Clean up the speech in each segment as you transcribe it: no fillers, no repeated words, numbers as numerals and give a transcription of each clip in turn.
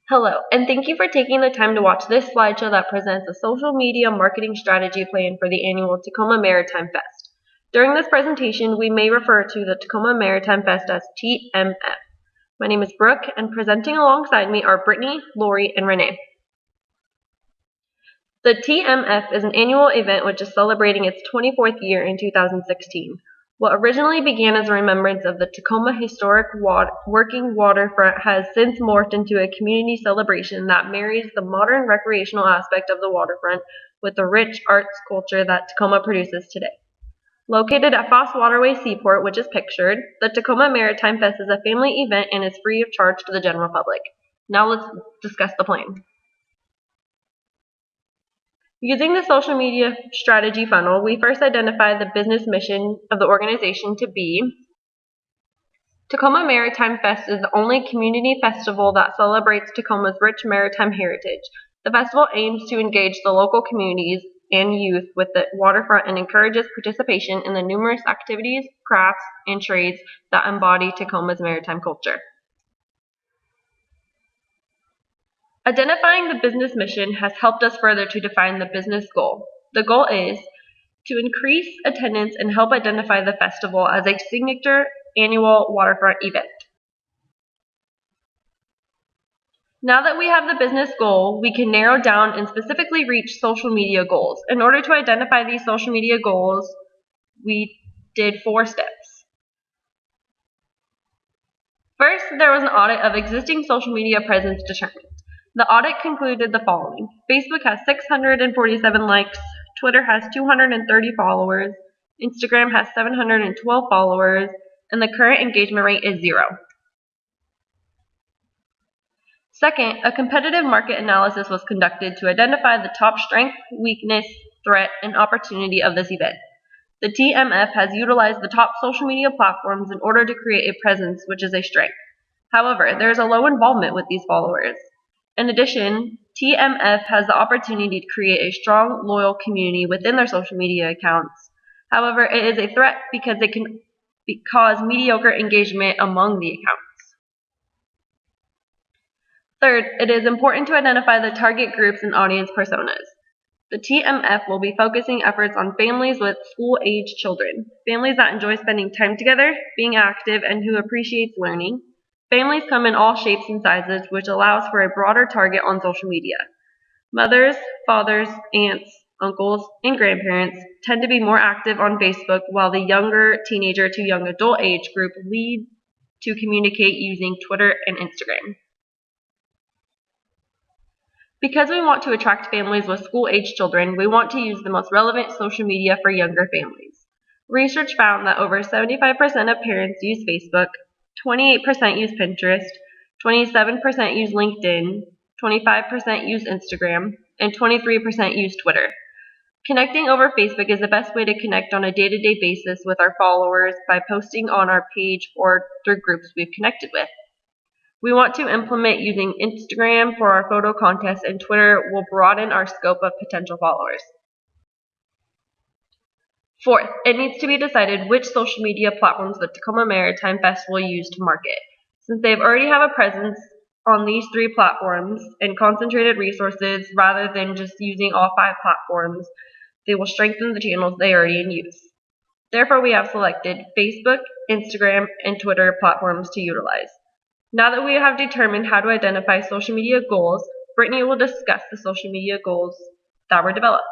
Hello, and thank you for taking the time to watch this slideshow that presents a social media marketing strategy plan for the annual Tacoma Maritime Fest. During this presentation, we may refer to the Tacoma Maritime Fest as TMF. My name is Brooke, and presenting alongside me are Brittany, Lori, and Renee. The TMF is an annual event which is celebrating its 24th year in 2016. What originally began as a remembrance of the Tacoma historic working waterfront has since morphed into a community celebration that marries the modern recreational aspect of the waterfront with the rich arts culture that Tacoma produces today. Located at Foss Waterway Seaport, which is pictured, the Tacoma Maritime Fest is a family event and is free of charge to the general public. Now let's discuss the plan. Using the social media strategy funnel, we first identify the business mission of the organization to be Tacoma Maritime Fest is the only community festival that celebrates Tacoma's rich maritime heritage. The festival aims to engage the local communities and youth with the waterfront and encourages participation in the numerous activities, crafts, and trades that embody Tacoma's maritime culture. Identifying the business mission has helped us further to define the business goal. The goal is to increase attendance and help identify the festival as a signature annual waterfront event. Now that we have the business goal, we can narrow down and specifically reach social media goals. In order to identify these social media goals, we did 4 steps. First, there was an audit of existing social media presence determined. The audit concluded the following. Facebook has 647 likes, Twitter has 230 followers, Instagram has 712 followers, and the current engagement rate is 0. Second, a competitive market analysis was conducted to identify the top strength, weakness, threat, and opportunity of this event. The TMF has utilized the top social media platforms in order to create a presence which is a strength. However, there is a low involvement with these followers. In addition, TMF has the opportunity to create a strong, loyal community within their social media accounts. However, it is a threat because it can cause mediocre engagement among the accounts. Third, it is important to identify the target groups and audience personas. The TMF will be focusing efforts on families with school-age children, families that enjoy spending time together, being active, and who appreciates learning. Families come in all shapes and sizes, which allows for a broader target on social media. Mothers, fathers, aunts, uncles, and grandparents tend to be more active on Facebook, while the younger teenager to young adult age group lead to communicate using Twitter and Instagram. Because we want to attract families with school-age children, we want to use the most relevant social media for younger families. Research found that over 75% of parents use Facebook, 28% use Pinterest, 27% use LinkedIn, 25% use Instagram, and 23% use Twitter. Connecting over Facebook is the best way to connect on a day-to-day basis with our followers by posting on our page or through groups we've connected with. We want to implement using Instagram for our photo contests, and Twitter will broaden our scope of potential followers. Fourth, it needs to be decided which social media platforms the Tacoma Maritime Fest will use to market. Since they already have a presence on these 3 platforms and concentrated resources rather than just using all 5 platforms, they will strengthen the channels they already in use. Therefore, we have selected Facebook, Instagram, and Twitter platforms to utilize. Now that we have determined how to identify social media goals, Brittany will discuss the social media goals that were developed.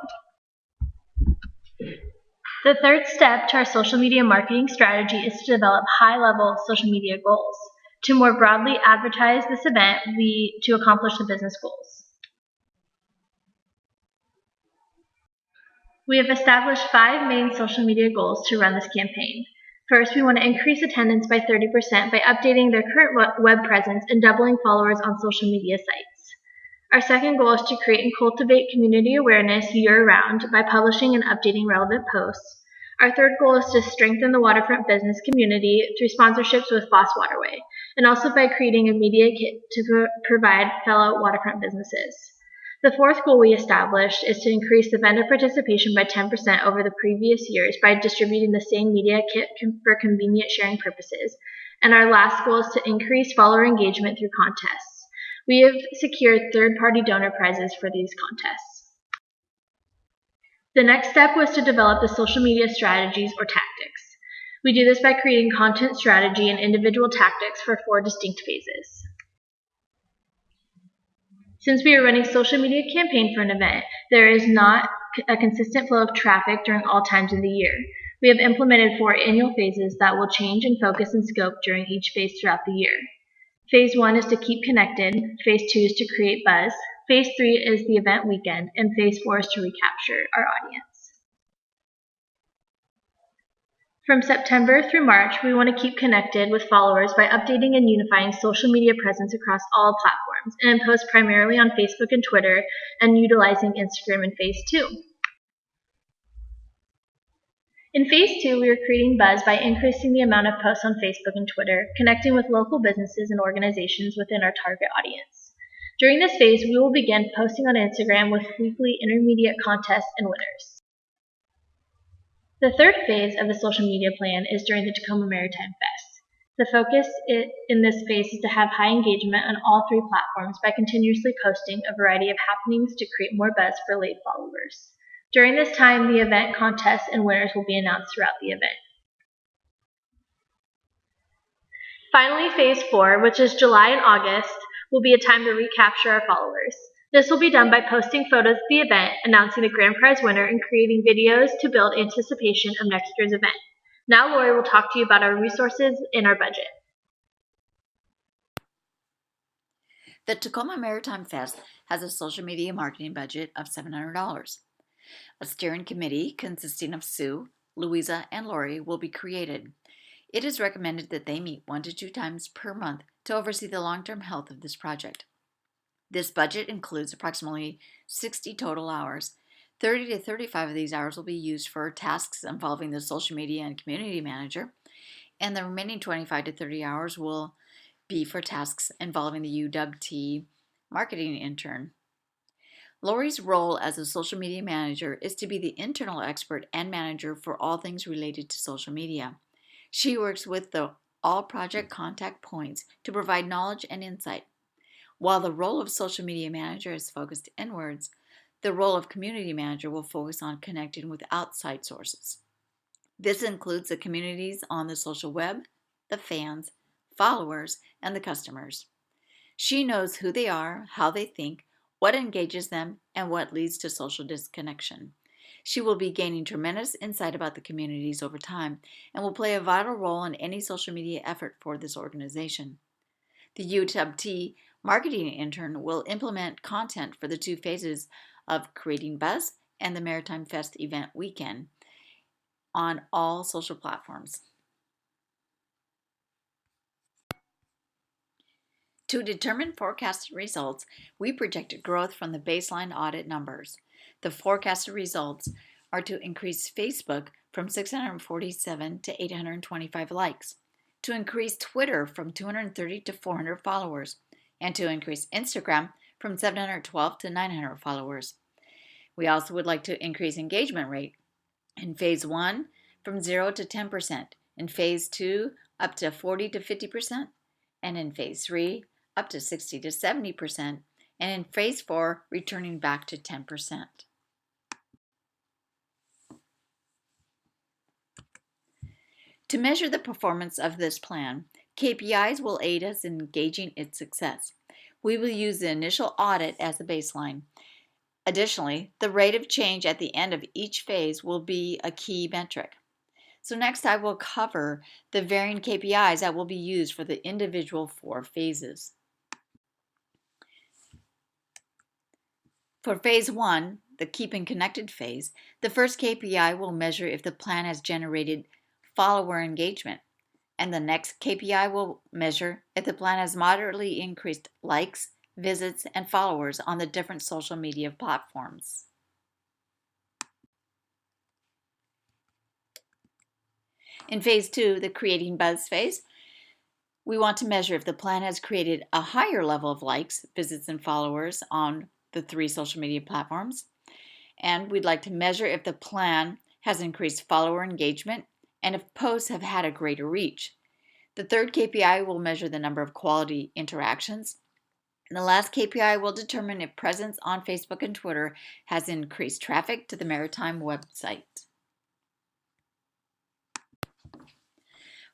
The third step to our social media marketing strategy is to develop high-level social media goals to more broadly advertise this event to accomplish the business goals. We have established 5 main social media goals to run this campaign. First, we want to increase attendance by 30% by updating their current web presence and doubling followers on social media sites. Our second goal is to create and cultivate community awareness year-round by publishing and updating relevant posts. Our third goal is to strengthen the waterfront business community through sponsorships with Foss Waterway, and also by creating a media kit to provide fellow waterfront businesses. The fourth goal we established is to increase the vendor participation by 10% over the previous years by distributing the same media kit for convenient sharing purposes. And our last goal is to increase follower engagement through contests. We have secured third-party donor prizes for these contests. The next step was to develop the social media strategies or tactics. We do this by creating content strategy and individual tactics for 4 distinct phases. Since we are running a social media campaign for an event, there is not a consistent flow of traffic during all times of the year. We have implemented 4 annual phases that will change in focus and scope during each phase throughout the year. Phase 1 is to keep connected, Phase 2 is to create buzz, Phase 3 is the event weekend, and Phase 4 is to recapture our audience. From September through March, we want to keep connected with followers by updating and unifying social media presence across all platforms, and post primarily on Facebook and Twitter, and utilizing Instagram in Phase 2. In Phase 2, we are creating buzz by increasing the amount of posts on Facebook and Twitter, connecting with local businesses and organizations within our target audience. During this phase, we will begin posting on Instagram with weekly intermediate contests and winners. The third phase of the social media plan is during the Tacoma Maritime Fest. The focus in this phase is to have high engagement on all 3 platforms by continuously posting a variety of happenings to create more buzz for late followers. During this time, the event contests and winners will be announced throughout the event. Finally, Phase 4, which is July and August, will be a time to recapture our followers. This will be done by posting photos of the event, announcing the grand prize winner, and creating videos to build anticipation of next year's event. Now Lori will talk to you about our resources and our budget. The Tacoma Maritime Fest has a social media marketing budget of $700. A steering committee consisting of Sue, Louisa, and Lori will be created. It is recommended that they meet 1 to 2 times per month to oversee the long-term health of this project. This budget includes approximately 60 total hours. 30 to 35 of these hours will be used for tasks involving the social media and community manager, and the remaining 25 to 30 hours will be for tasks involving the UWT marketing intern. Lori's role as a social media manager is to be the internal expert and manager for all things related to social media. She works with the all project contact points to provide knowledge and insight. While the role of social media manager is focused inwards, the role of community manager will focus on connecting with outside sources. This includes the communities on the social web, the fans, followers, and the customers. She knows who they are, how they think, what engages them, and what leads to social disconnection. She will be gaining tremendous insight about the communities over time and will play a vital role in any social media effort for this organization. The UWT marketing intern will implement content for the 2 phases of creating buzz and the Maritime Fest event weekend on all social platforms. To determine forecasted results, we projected growth from the baseline audit numbers. The forecasted results are to increase Facebook from 647 to 825 likes, to increase Twitter from 230 to 400 followers, and to increase Instagram from 712 to 900 followers. We also would like to increase engagement rate in Phase 1 from 0 to 10%, in Phase 2 up to 40 to 50%, and in Phase 3 up to 60 to 70%, and in Phase 4 returning back to 10%. To measure the performance of this plan, KPIs will aid us in gauging its success. We will use the initial audit as the baseline. Additionally, the rate of change at the end of each phase will be a key metric. So next I will cover the varying KPIs that will be used for the individual 4 phases. For Phase 1, the Keeping Connected phase, the first KPI will measure if the plan has generated follower engagement, and the next KPI will measure if the plan has moderately increased likes, visits, and followers on the different social media platforms. In Phase 2, the Creating Buzz phase, we want to measure if the plan has created a higher level of likes, visits, and followers on the 3 social media platforms. And we'd like to measure if the plan has increased follower engagement and if posts have had a greater reach. The third KPI will measure the number of quality interactions. And the last KPI will determine if presence on Facebook and Twitter has increased traffic to the Maritime website.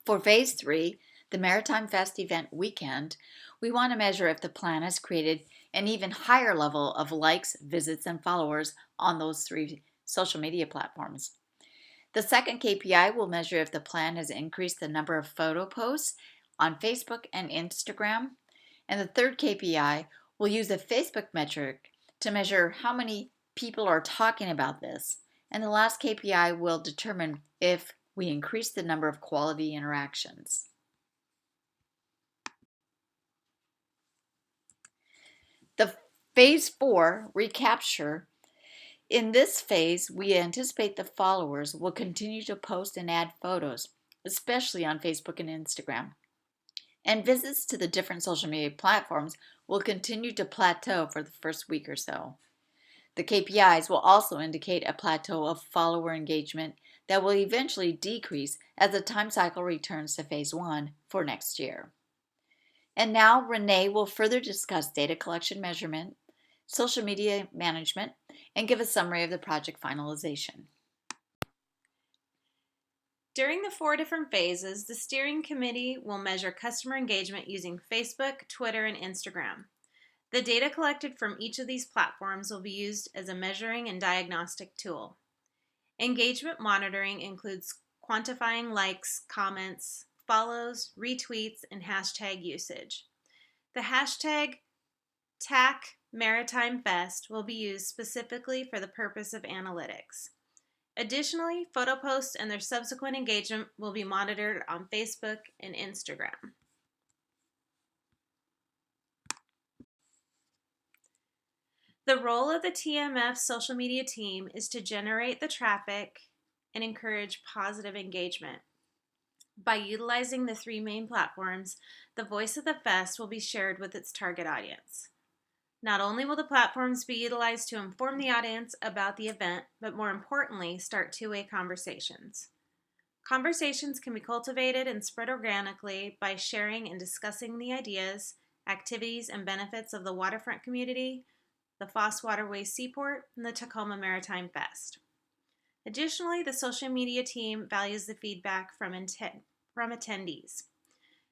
For Phase 3, the Maritime Fest event weekend, we want to measure if the plan has created an even higher level of likes, visits, and followers on those 3 social media platforms. The second KPI will measure if the plan has increased the number of photo posts on Facebook and Instagram. And the third KPI will use a Facebook metric to measure how many people are talking about this. And the last KPI will determine if we increase the number of quality interactions. The Phase 4 recapture. In this phase, we anticipate the followers will continue to post and add photos, especially on Facebook and Instagram. And visits to the different social media platforms will continue to plateau for the first week or so. The KPIs will also indicate a plateau of follower engagement that will eventually decrease as the time cycle returns to Phase 1 for next year. And now Renee will further discuss data collection measurement, social media management, and give a summary of the project finalization. During the 4 different phases, the steering committee will measure customer engagement using Facebook, Twitter, and Instagram. The data collected from each of these platforms will be used as a measuring and diagnostic tool. Engagement monitoring includes quantifying likes, comments, follows, retweets, and hashtag usage. The hashtag TAC Maritime Fest will be used specifically for the purpose of analytics. Additionally, photo posts and their subsequent engagement will be monitored on Facebook and Instagram. The role of the TMF social media team is to generate the traffic and encourage positive engagement. By utilizing the 3 main platforms, the voice of the fest will be shared with its target audience. Not only will the platforms be utilized to inform the audience about the event, but more importantly, start two-way conversations. Conversations can be cultivated and spread organically by sharing and discussing the ideas, activities, and benefits of the waterfront community, the Foss Waterway Seaport, and the Tacoma Maritime Fest. Additionally, the social media team values the feedback from attendees.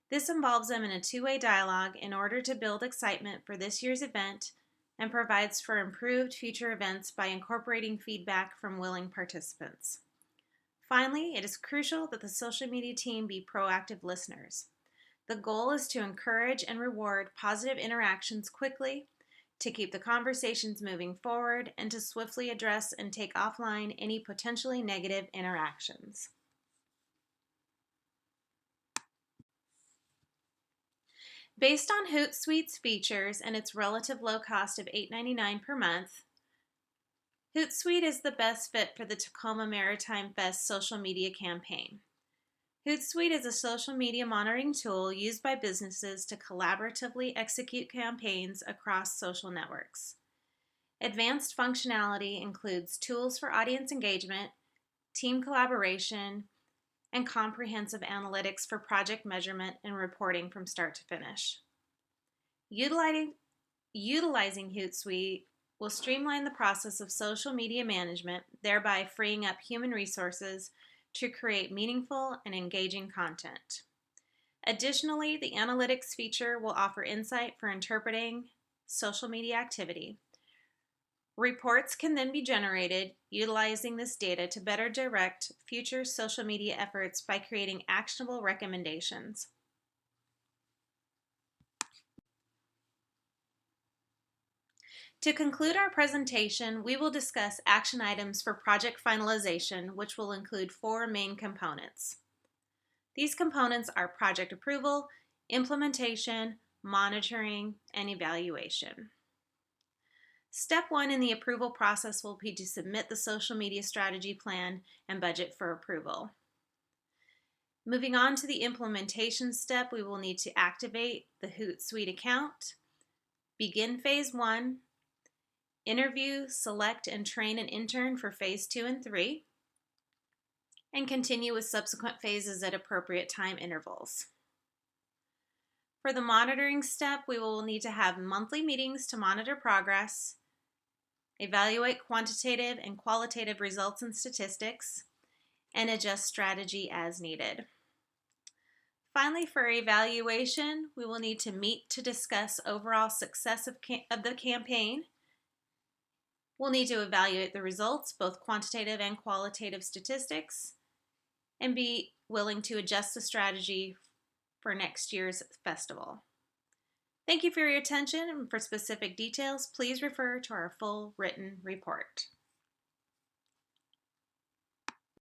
This involves them in a two-way dialogue in order to build excitement for this year's event and provides for improved future events by incorporating feedback from willing participants. Finally, it is crucial that the social media team be proactive listeners. The goal is to encourage and reward positive interactions quickly, to keep the conversations moving forward, and to swiftly address and take offline any potentially negative interactions. Based on Hootsuite's features and its relative low cost of $8.99 per month, Hootsuite is the best fit for the Tacoma Maritime Fest social media campaign. Hootsuite is a social media monitoring tool used by businesses to collaboratively execute campaigns across social networks. Advanced functionality includes tools for audience engagement, team collaboration, and comprehensive analytics for project measurement and reporting from start to finish. Utilizing Hootsuite will streamline the process of social media management, thereby freeing up human resources to create meaningful and engaging content. Additionally, the analytics feature will offer insight for interpreting social media activity. Reports can then be generated utilizing this data to better direct future social media efforts by creating actionable recommendations. To conclude our presentation, we will discuss action items for project finalization, which will include 4 main components. These components are project approval, implementation, monitoring, and evaluation. Step 1 in the approval process will be to submit the social media strategy plan and budget for approval. Moving on to the implementation step, we will need to activate the Hootsuite account, begin Phase 1, interview, select, and train an intern for Phase 2 and 3, and continue with subsequent phases at appropriate time intervals. For the monitoring step, we will need to have monthly meetings to monitor progress, evaluate quantitative and qualitative results and statistics, and adjust strategy as needed. Finally, for evaluation, we will need to meet to discuss overall success of the campaign. We'll need to evaluate the results, both quantitative and qualitative statistics, and be willing to adjust the strategy for next year's festival. Thank you for your attention, and for specific details, please refer to our full written report.